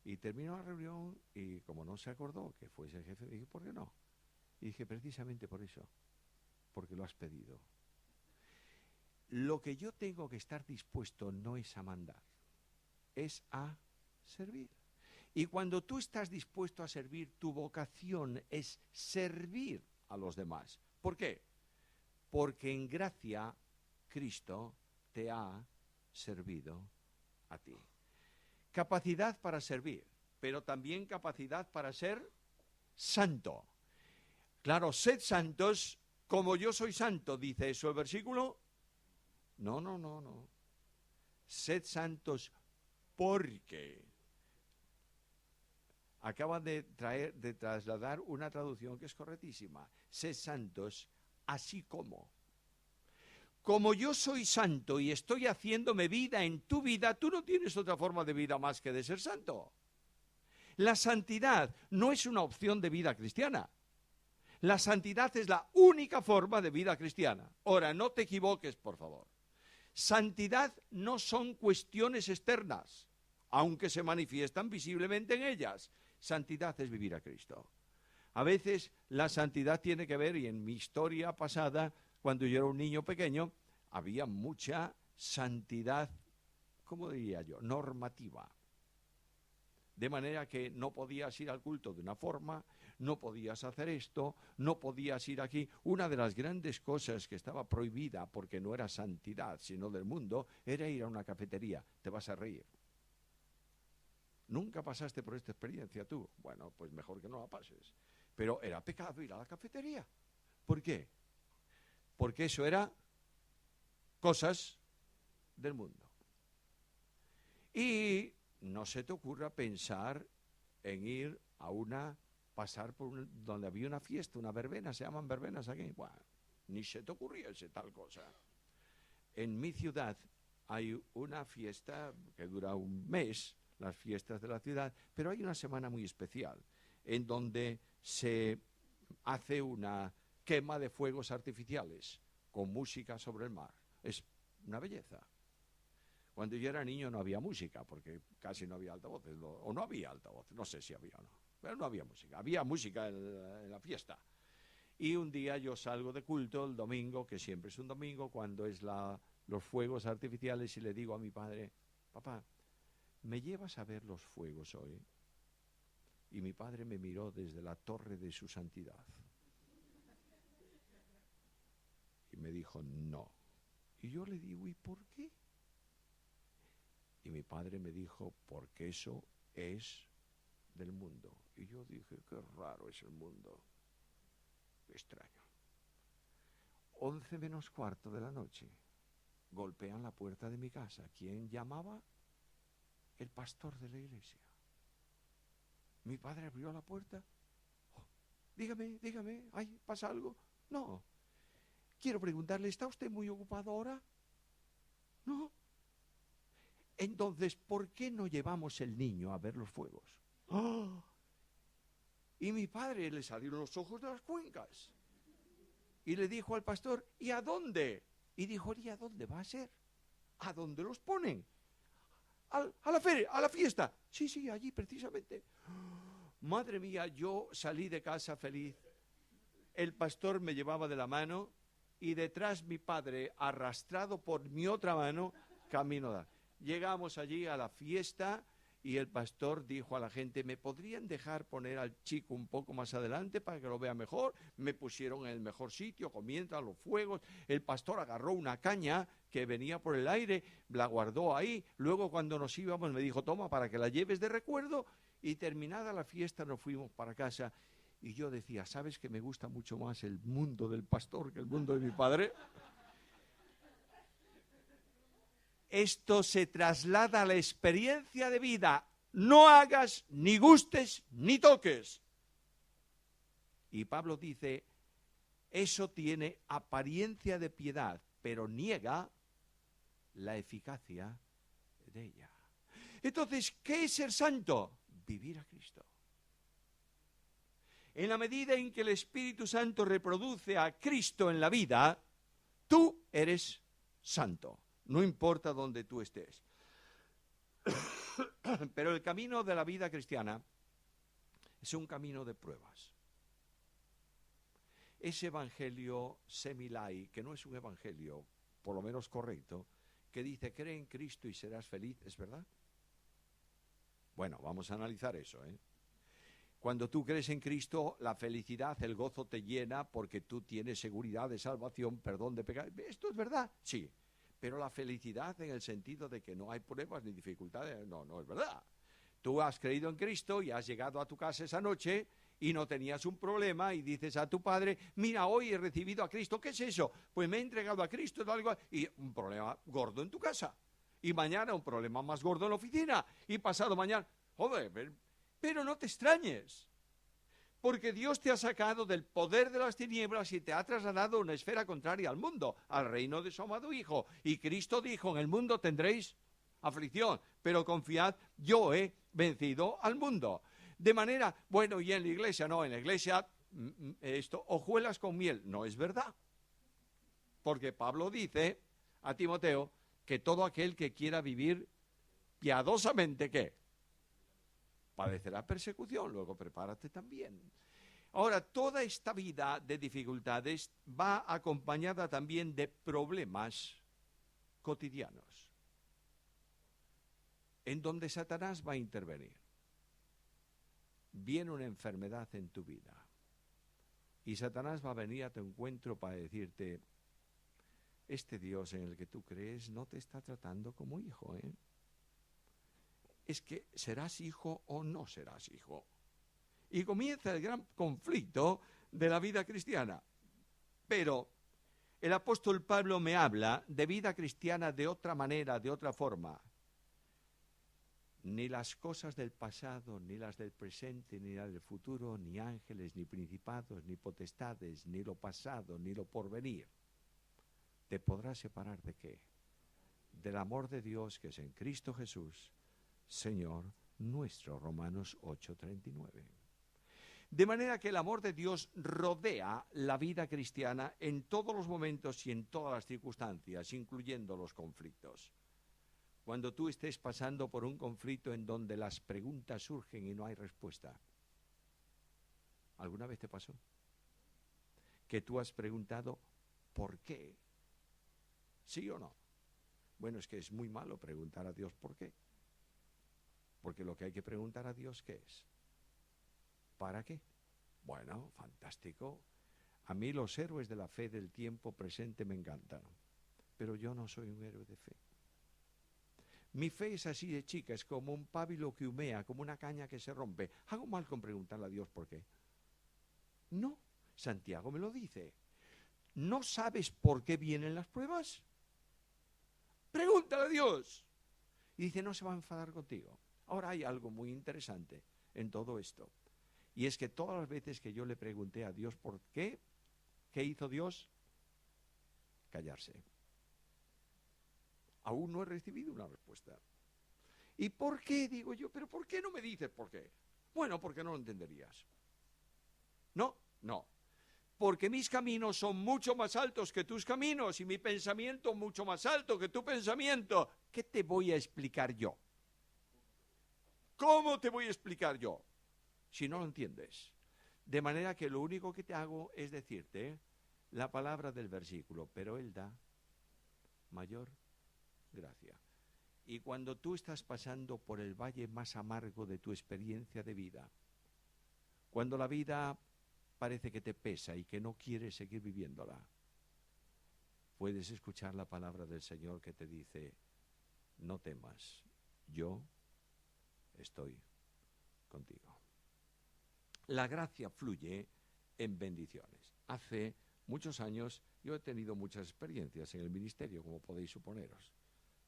Y terminó la reunión y como no se acordó que fuese el jefe, dije, ¿por qué no? Y dije, precisamente por eso, porque lo has pedido. Lo que yo tengo que estar dispuesto no es a mandar, es a servir. Y cuando tú estás dispuesto a servir, tu vocación es servir a los demás. ¿Por qué? Porque en gracia Cristo te ha servido a ti. Capacidad para servir, pero también capacidad para ser santo. Claro, sed santos como yo soy santo, dice eso el versículo. No. Sed santos porque. Acaba de trasladar una traducción que es correctísima. Sed santos así como. Como yo soy santo y estoy haciéndome vida en tu vida, tú no tienes otra forma de vida más que de ser santo. La santidad no es una opción de vida cristiana. La santidad es la única forma de vida cristiana. Ahora, no te equivoques, por favor. Santidad no son cuestiones externas, aunque se manifiestan visiblemente en ellas. Santidad es vivir a Cristo. A veces la santidad tiene que ver, y en mi historia pasada, cuando yo era un niño pequeño, había mucha santidad, ¿cómo diría yo?, normativa. De manera que no podías ir al culto de una forma, no podías hacer esto, no podías ir aquí. Una de las grandes cosas que estaba prohibida, porque no era santidad, sino del mundo, era ir a una cafetería. Te vas a reír. ¿Nunca pasaste por esta experiencia tú? Bueno, pues mejor que no la pases. Pero era pecado ir a la cafetería. ¿Por qué? Porque eso era cosas del mundo. Y no se te ocurra pensar en ir a pasar por donde había una fiesta, una verbena, se llaman verbenas aquí. Bueno, ni se te ocurriese tal cosa. En mi ciudad hay una fiesta que dura un mes, las fiestas de la ciudad, pero hay una semana muy especial en donde se hace una quema de fuegos artificiales con música sobre el mar. Es una belleza. Cuando yo era niño no había música, porque casi no había altavoces, o no había altavoces, no sé si había o no, pero no había música. Había música en la fiesta. Y un día yo salgo de culto, el domingo, que siempre es un domingo, cuando es los fuegos artificiales, y le digo a mi padre, papá, ¿me llevas a ver los fuegos hoy? Y mi padre me miró desde la torre de su santidad. Y me dijo, no. Y yo le digo, ¿y por qué? Y mi padre me dijo, porque eso es del mundo. Y yo dije, qué raro es el mundo. Qué extraño. 11 menos cuarto de la noche. Golpean la puerta de mi casa. ¿Quién llamaba? El pastor de la iglesia. Mi padre abrió la puerta. Oh, dígame, ¿ay, pasa algo? No. Quiero preguntarle, ¿está usted muy ocupado ahora? No. Entonces, ¿por qué no llevamos el niño a ver los fuegos? ¡Oh! Y mi padre le salieron los ojos de las cuencas. Y le dijo al pastor, ¿y a dónde? Y dijo, ¿y a dónde va a ser? ¿A dónde los ponen? A la feria, a la fiesta. Sí, allí precisamente. Madre mía, yo salí de casa feliz. El pastor me llevaba de la mano y detrás mi padre, arrastrado por mi otra mano, camino. Llegamos allí a la fiesta y el pastor dijo a la gente, ¿me podrían dejar poner al chico un poco más adelante para que lo vea mejor? Me pusieron en el mejor sitio, comienzan los fuegos. El pastor agarró una caña que venía por el aire, la guardó ahí. Luego cuando nos íbamos me dijo, toma para que la lleves de recuerdo. Y terminada la fiesta nos fuimos para casa. Y yo decía, ¿sabes que me gusta mucho más el mundo del pastor que el mundo de mi padre? Esto se traslada a la experiencia de vida. No hagas, ni gustes, ni toques. Y Pablo dice, eso tiene apariencia de piedad, pero niega la eficacia de ella. Entonces, ¿qué es ser santo? Vivir a Cristo. En la medida en que el Espíritu Santo reproduce a Cristo en la vida, tú eres santo. No importa dónde tú estés. Pero el camino de la vida cristiana es un camino de pruebas. Ese evangelio semilai, que no es un evangelio, por lo menos correcto, que dice, cree en Cristo y serás feliz, ¿es verdad? Bueno, vamos a analizar eso, ¿eh? Cuando tú crees en Cristo, la felicidad, el gozo te llena porque tú tienes seguridad de salvación, perdón de pecado. ¿Esto es verdad? Sí. Pero la felicidad en el sentido de que no hay pruebas ni dificultades, no es verdad. Tú has creído en Cristo y has llegado a tu casa esa noche y no tenías un problema y dices a tu padre, mira, hoy he recibido a Cristo, ¿qué es eso? Pues me he entregado a Cristo y un problema gordo en tu casa. Y mañana un problema más gordo en la oficina. Y pasado mañana, joder, pero no te extrañes. Porque Dios te ha sacado del poder de las tinieblas y te ha trasladado a una esfera contraria al mundo, al reino de su amado Hijo. Y Cristo dijo, en el mundo tendréis aflicción, pero confiad, yo he vencido al mundo. De manera, bueno, y en la iglesia, no, en la iglesia, hojuelas con miel, no es verdad. Porque Pablo dice a Timoteo que todo aquel que quiera vivir piadosamente, ¿qué? Padecerá persecución, luego prepárate también. Ahora, toda esta vida de dificultades va acompañada también de problemas cotidianos, en donde Satanás va a intervenir. Viene una enfermedad en tu vida y Satanás va a venir a tu encuentro para decirte, este Dios en el que tú crees no te está tratando como hijo, ¿eh? Es que serás hijo o no serás hijo. Y comienza el gran conflicto de la vida cristiana. Pero el apóstol Pablo me habla de vida cristiana de otra manera, de otra forma. Ni las cosas del pasado, ni las del presente, ni las del futuro, ni ángeles, ni principados, ni potestades, ni lo pasado, ni lo porvenir. ¿Te podrás separar de qué? Del amor de Dios que es en Cristo Jesús, Señor nuestro. Romanos 8:39. De manera que el amor de Dios rodea la vida cristiana en todos los momentos y en todas las circunstancias, incluyendo los conflictos. Cuando tú estés pasando por un conflicto en donde las preguntas surgen y no hay respuesta. ¿Alguna vez te pasó? Que tú has preguntado ¿por qué? ¿Sí o no? Bueno, es que es muy malo preguntar a Dios ¿por qué? Porque lo que hay que preguntar a Dios, ¿qué es? ¿Para qué? Bueno, fantástico. A mí los héroes de la fe del tiempo presente me encantan, pero yo no soy un héroe de fe. Mi fe es así de chica, es como un pábilo que humea, como una caña que se rompe. ¿Hago mal con preguntarle a Dios por qué? No, Santiago me lo dice. ¿No sabes por qué vienen las pruebas? Pregúntale a Dios. Y dice, no se va a enfadar contigo. Ahora hay algo muy interesante en todo esto. Y es que todas las veces que yo le pregunté a Dios por qué, ¿qué hizo Dios? Callarse. Aún no he recibido una respuesta. ¿Y por qué? Digo yo, pero ¿por qué no me dices por qué? Bueno, porque no lo entenderías. No. Porque mis caminos son mucho más altos que tus caminos y mi pensamiento mucho más alto que tu pensamiento. ¿Qué te voy a explicar yo? ¿Cómo te voy a explicar yo? Si no lo entiendes. De manera que lo único que te hago es decirte la palabra del versículo, pero Él da mayor gracia. Y cuando tú estás pasando por el valle más amargo de tu experiencia de vida, cuando la vida parece que te pesa y que no quieres seguir viviéndola, puedes escuchar la palabra del Señor que te dice, no temas, yo estoy contigo. La gracia fluye en bendiciones. Hace muchos años yo he tenido muchas experiencias en el ministerio, como podéis suponeros.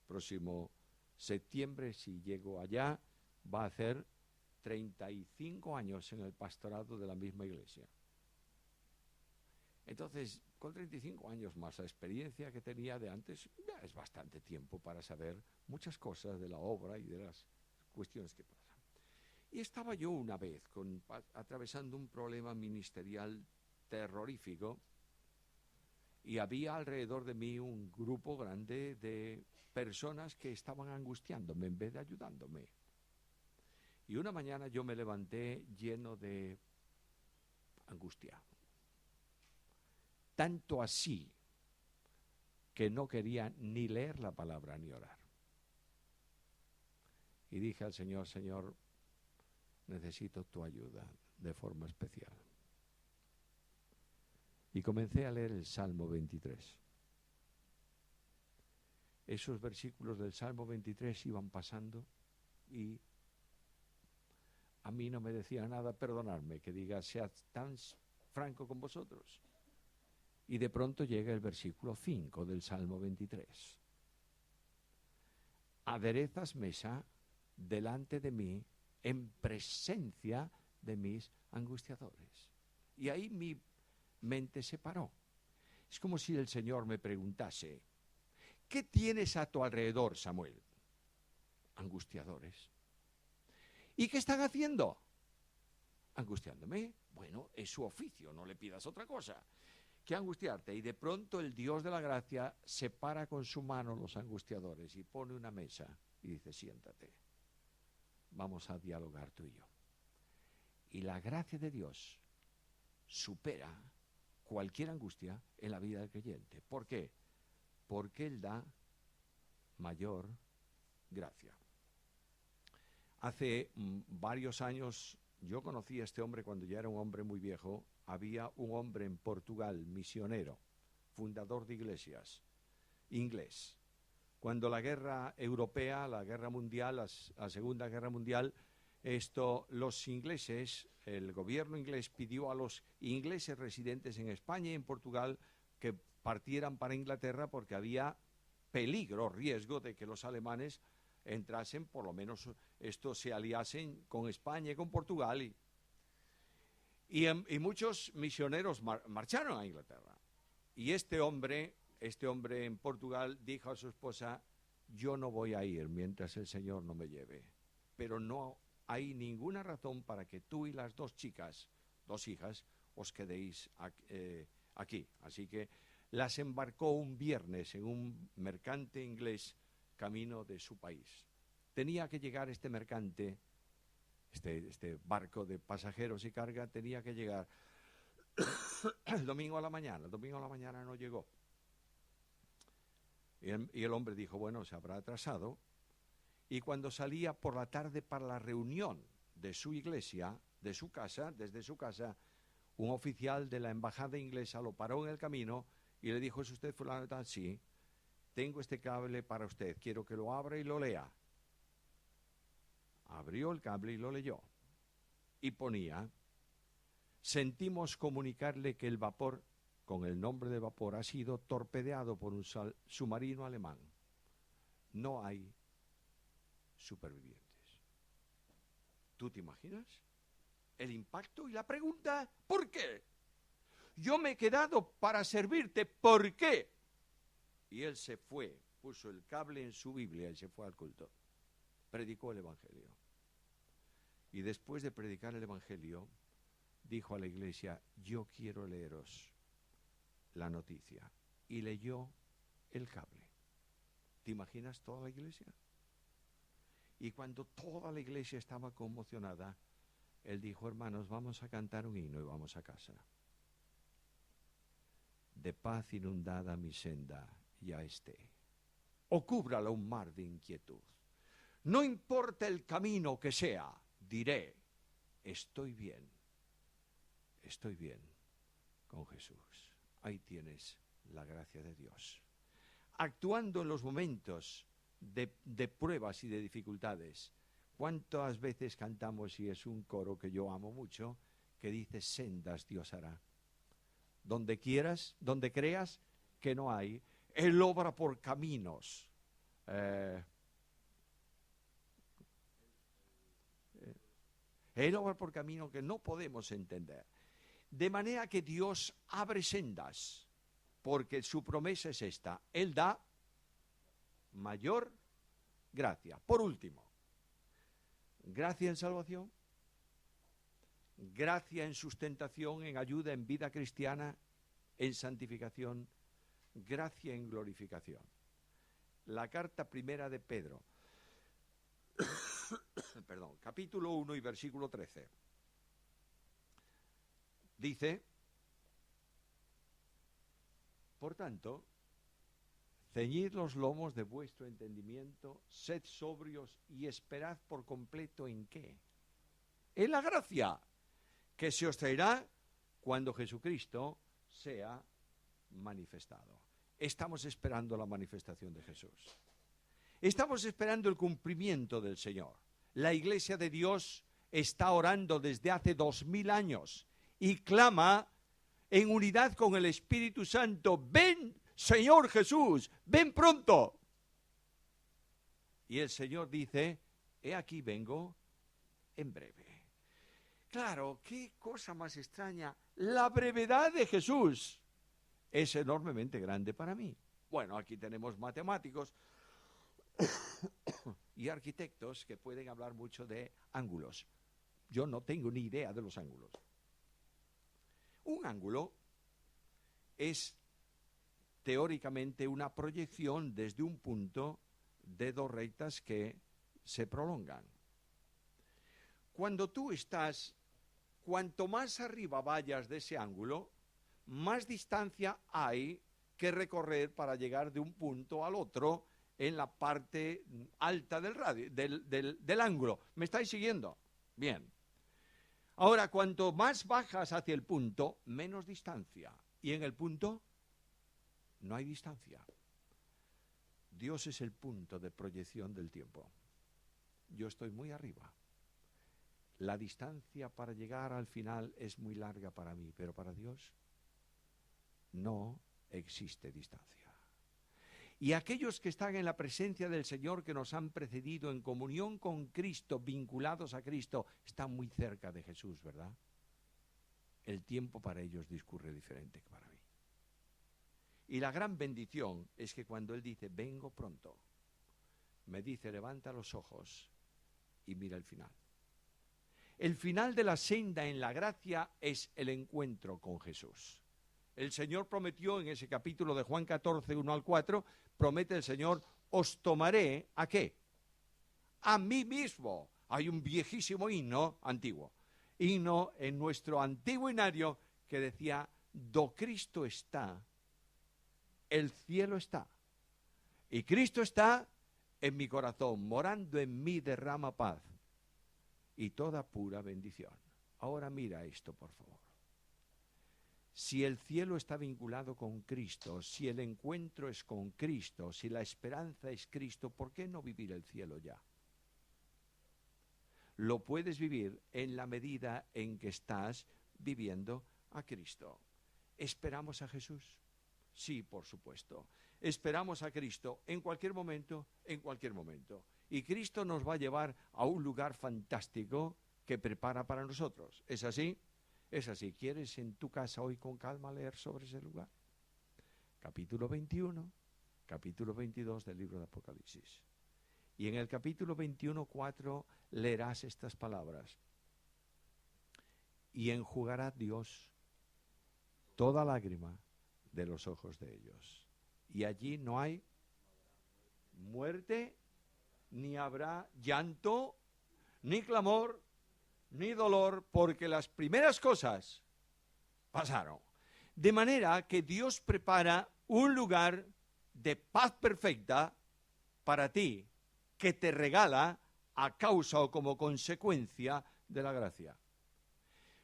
Próximo septiembre, si llego allá, va a hacer 35 años en el pastorado de la misma iglesia. Entonces, con 35 años más la experiencia que tenía de antes, ya es bastante tiempo para saber muchas cosas de la obra y de las cuestiones que pasan. Y estaba yo una vez atravesando un problema ministerial terrorífico y había alrededor de mí un grupo grande de personas que estaban angustiándome en vez de ayudándome. Y una mañana yo me levanté lleno de angustia. Tanto así que no quería ni leer la palabra ni orar. Y dije al Señor, Señor, necesito tu ayuda de forma especial. Y comencé a leer el Salmo 23. Esos versículos del Salmo 23 iban pasando y a mí no me decía nada, perdonadme, que diga, sea tan franco con vosotros. Y de pronto llega el versículo 5 del Salmo 23. Aderezas mesa delante de mí en presencia de mis angustiadores. Y ahí mi mente se paró. Es como si el Señor me preguntase, ¿qué tienes a tu alrededor, Samuel? Angustiadores. ¿Y qué están haciendo? Angustiándome. Bueno, es su oficio, no le pidas otra cosa que angustiarte. Y de pronto el Dios de la gracia separa con su mano los angustiadores y pone una mesa y dice, siéntate, vamos a dialogar tú y yo. Y la gracia de Dios supera cualquier angustia en la vida del creyente. ¿Por qué? Porque Él da mayor gracia. Hace varios años yo conocí a este hombre cuando ya era un hombre muy viejo. Había un hombre en Portugal, misionero, fundador de iglesias, inglés. Cuando la guerra europea, la guerra mundial, la Segunda Guerra Mundial, los ingleses, el gobierno inglés pidió a los ingleses residentes en España y en Portugal que partieran para Inglaterra porque había peligro, riesgo de que los alemanes entrasen, por lo menos se aliasen con España y con Portugal. Y muchos misioneros marcharon a Inglaterra. Y este hombre en Portugal dijo a su esposa, yo no voy a ir mientras el Señor no me lleve. Pero no hay ninguna razón para que tú y las dos chicas 2 hijas, os quedéis aquí. Así que las embarcó un viernes en un mercante inglés camino de su país. Tenía que llegar este mercante, este barco de pasajeros y carga, tenía que llegar el domingo a la mañana. El domingo a la mañana no llegó. Y el hombre dijo, bueno, se habrá atrasado. Y cuando salía por la tarde para la reunión de su iglesia, de su casa, desde su casa, un oficial de la embajada inglesa lo paró en el camino y le dijo, ¿es usted fulano de tal? Sí, tengo este cable para usted, quiero que lo abra y lo lea. Abrió el cable y lo leyó. Y ponía, sentimos comunicarle que el vapor, con el nombre de vapor, ha sido torpedeado por un submarino alemán. No hay supervivientes. ¿Tú te imaginas el impacto y la pregunta? ¿Por qué? Yo me he quedado para servirte, ¿por qué? Y él se fue, puso el cable en su Biblia y se fue al culto. Predicó el Evangelio. Y después de predicar el Evangelio, dijo a la iglesia, yo quiero leeros la noticia. Y leyó el cable. ¿Te imaginas toda la iglesia? Y cuando toda la iglesia estaba conmocionada, él dijo, hermanos, vamos a cantar un himno y vamos a casa. De paz inundada mi senda ya esté, o cúbrala un mar de inquietud. No importa el camino que sea, diré, estoy bien con Jesús. Ahí tienes la gracia de Dios. Actuando en los momentos de pruebas y de dificultades. ¿Cuántas veces cantamos, y es un coro que yo amo mucho, que dice, sendas Dios hará? Donde quieras, donde creas que no hay, Él obra por caminos. Él obra por caminos que no podemos entender. De manera que Dios abre sendas, porque su promesa es esta. Él da mayor gracia. Por último, gracia en salvación, gracia en sustentación, en ayuda, en vida cristiana, en santificación, gracia en glorificación. La carta primera de Pedro, perdón, capítulo 1 y versículo 13, dice, por tanto, ceñid los lomos de vuestro entendimiento, sed sobrios y esperad por completo ¿en qué? En la gracia que se os traerá cuando Jesucristo sea manifestado. Estamos esperando la manifestación de Jesús. Estamos esperando el cumplimiento del Señor. La Iglesia de Dios está orando desde hace 2000 años y clama en unidad con el Espíritu Santo, ven Señor Jesús, ven pronto. Y el Señor dice, he aquí vengo en breve. Claro, qué cosa más extraña. La brevedad de Jesús es enormemente grande para mí. Bueno, aquí tenemos matemáticos y arquitectos que pueden hablar mucho de ángulos. Yo no tengo ni idea de los ángulos. Un ángulo es teóricamente una proyección desde un punto de dos rectas que se prolongan. Cuando tú estás, cuanto más arriba vayas de ese ángulo, más distancia hay que recorrer para llegar de un punto al otro en la parte alta del radio, del ángulo. ¿Me estáis siguiendo? Bien. Ahora, cuanto más bajas hacia el punto, menos distancia. Y en el punto no hay distancia. Dios es el punto de proyección del tiempo. Yo estoy muy arriba. La distancia para llegar al final es muy larga para mí, pero para Dios no existe distancia. Y aquellos que están en la presencia del Señor, que nos han precedido en comunión con Cristo, vinculados a Cristo, están muy cerca de Jesús, ¿verdad? El tiempo para ellos discurre diferente que para mí. Y la gran bendición es que cuando Él dice, vengo pronto, me dice, levanta los ojos y mira el final. El final de la senda en la gracia es el encuentro con Jesús. El Señor prometió en ese capítulo de Juan 14, 1 al 4, promete el Señor, os tomaré, ¿a qué? A mí mismo. Hay un viejísimo himno antiguo, himno en nuestro antiguo himnario que decía, do Cristo está, el cielo está, y Cristo está en mi corazón, morando en mí derrama paz y toda pura bendición. Ahora mira esto, por favor. Si el cielo está vinculado con Cristo, si el encuentro es con Cristo, si la esperanza es Cristo, ¿por qué no vivir el cielo ya? Lo puedes vivir en la medida en que estás viviendo a Cristo. ¿Esperamos a Jesús? Sí, por supuesto. Esperamos a Cristo en cualquier momento, en cualquier momento. Y Cristo nos va a llevar a un lugar fantástico que prepara para nosotros. ¿Es así? Es así. ¿Quieres en tu casa hoy con calma leer sobre ese lugar? Capítulo 21, capítulo 22 del libro de Apocalipsis. Y en el capítulo 21, 4, leerás estas palabras. Y enjugará Dios toda lágrima de los ojos de ellos. Y allí no hay muerte, ni habrá llanto, ni clamor, ni dolor, porque las primeras cosas pasaron. De manera que Dios prepara un lugar de paz perfecta para ti, que te regala a causa o como consecuencia de la gracia.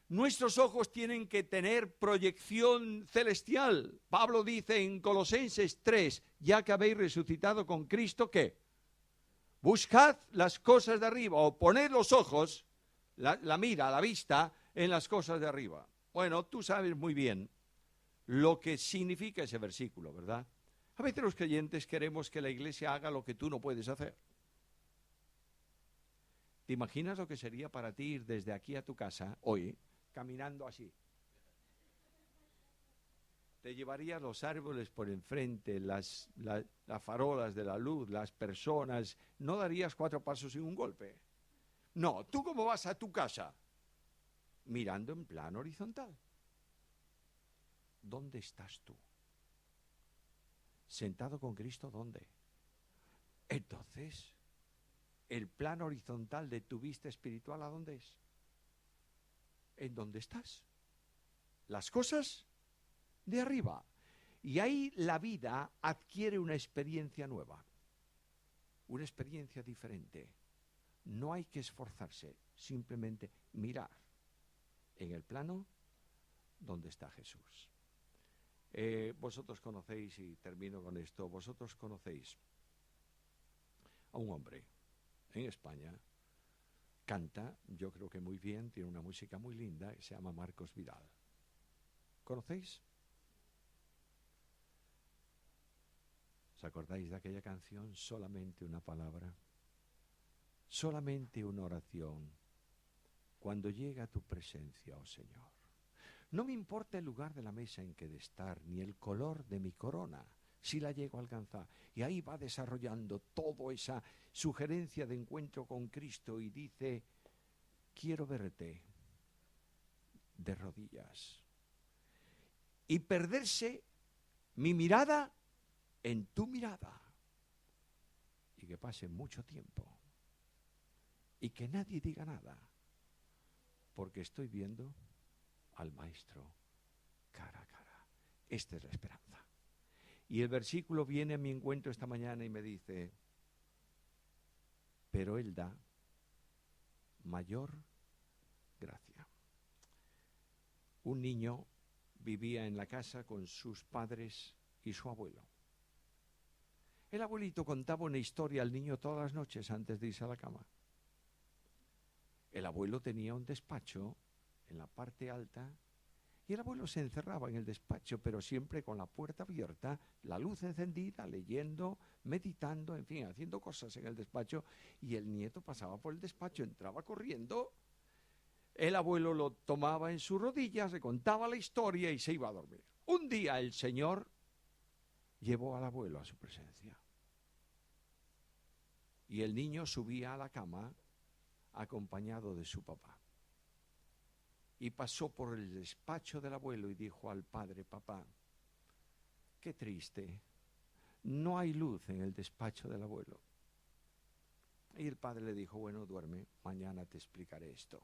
Nuestros ojos tienen que tener proyección celestial. Pablo dice en Colosenses 3, ya que habéis resucitado con Cristo, ¿qué? Buscad las cosas de arriba, o poned los ojos, la mira, la vista, en las cosas de arriba. Bueno, tú sabes muy bien lo que significa ese versículo, ¿verdad? A veces los creyentes queremos que la iglesia haga lo que tú no puedes hacer. ¿Te imaginas lo que sería para ti ir desde aquí a tu casa hoy, caminando así? Te llevarías los árboles por enfrente, las farolas de la luz, las personas. No darías 4 pasos sin un golpe. No, ¿tú cómo vas a tu casa? Mirando en plano horizontal. ¿Dónde estás tú? ¿Sentado con Cristo dónde? Entonces, el plano horizontal de tu vista espiritual, ¿a dónde es? ¿En dónde estás? Las cosas de arriba. Y ahí la vida adquiere una experiencia nueva, una experiencia diferente. No hay que esforzarse, simplemente mirar en el plano donde está Jesús. Vosotros conocéis, y termino con esto, vosotros conocéis a un hombre en España, canta, yo creo que muy bien, tiene una música muy linda, que se llama Marcos Vidal. ¿Conocéis? ¿Os acordáis de aquella canción? Solamente una palabra, solamente una oración, cuando llega a tu presencia, oh Señor. No me importa el lugar de la mesa en que de estar, ni el color de mi corona, si la llego a alcanzar. Y ahí va desarrollando toda esa sugerencia de encuentro con Cristo y dice, quiero verte de rodillas y perderse mi mirada en tu mirada, y que pase mucho tiempo y que nadie diga nada, porque estoy viendo al Maestro cara a cara. Esta es la esperanza. Y el versículo viene a mi encuentro esta mañana y me dice, pero Él da mayor gracia. Un niño vivía en la casa con sus padres y su abuelo. El abuelito contaba una historia al niño todas las noches antes de irse a la cama. El abuelo tenía un despacho en la parte alta y el abuelo se encerraba en el despacho, pero siempre con la puerta abierta, la luz encendida, leyendo, meditando, en fin, haciendo cosas en el despacho, y el nieto pasaba por el despacho, entraba corriendo, el abuelo lo tomaba en sus rodillas, le contaba la historia y se iba a dormir. Un día el Señor llevó al abuelo a su presencia y el niño subía a la cama acompañado de su papá. y pasó por el despacho del abuelo y dijo al padre: papá, qué triste, no hay luz en el despacho del abuelo. Y el padre le dijo: bueno, duerme, mañana te explicaré esto.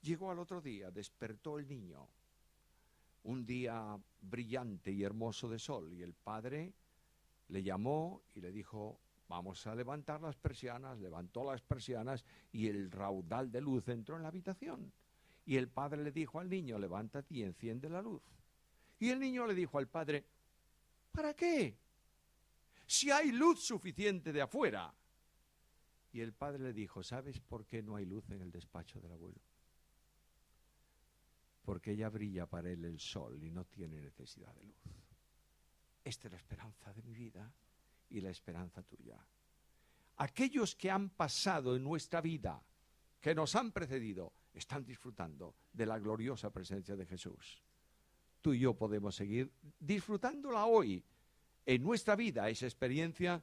Llegó al otro día, despertó el niño, un día brillante y hermoso de sol, y el padre le llamó y le dijo: vamos a levantar las persianas. Levantó las persianas y el raudal de luz entró en la habitación. Y el padre le dijo al niño: levántate y enciende la luz. Y el niño le dijo al padre: ¿para qué? Si hay luz suficiente de afuera. Y el padre le dijo: ¿sabes por qué no hay luz en el despacho del abuelo? Porque ya brilla para él el sol y no tiene necesidad de luz. Esta es la esperanza de mi vida y la esperanza tuya. Aquellos que han pasado en nuestra vida, que nos han precedido, están disfrutando de la gloriosa presencia de Jesús. Tú y yo podemos seguir disfrutándola hoy en nuestra vida, esa experiencia,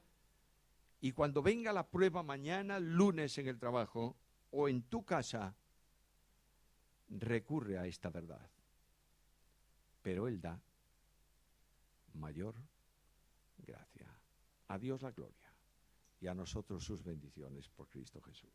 y cuando venga la prueba mañana, lunes en el trabajo o en tu casa, recurre a esta verdad. Pero Él da mayor gracia. A Dios la gloria y a nosotros sus bendiciones por Cristo Jesús.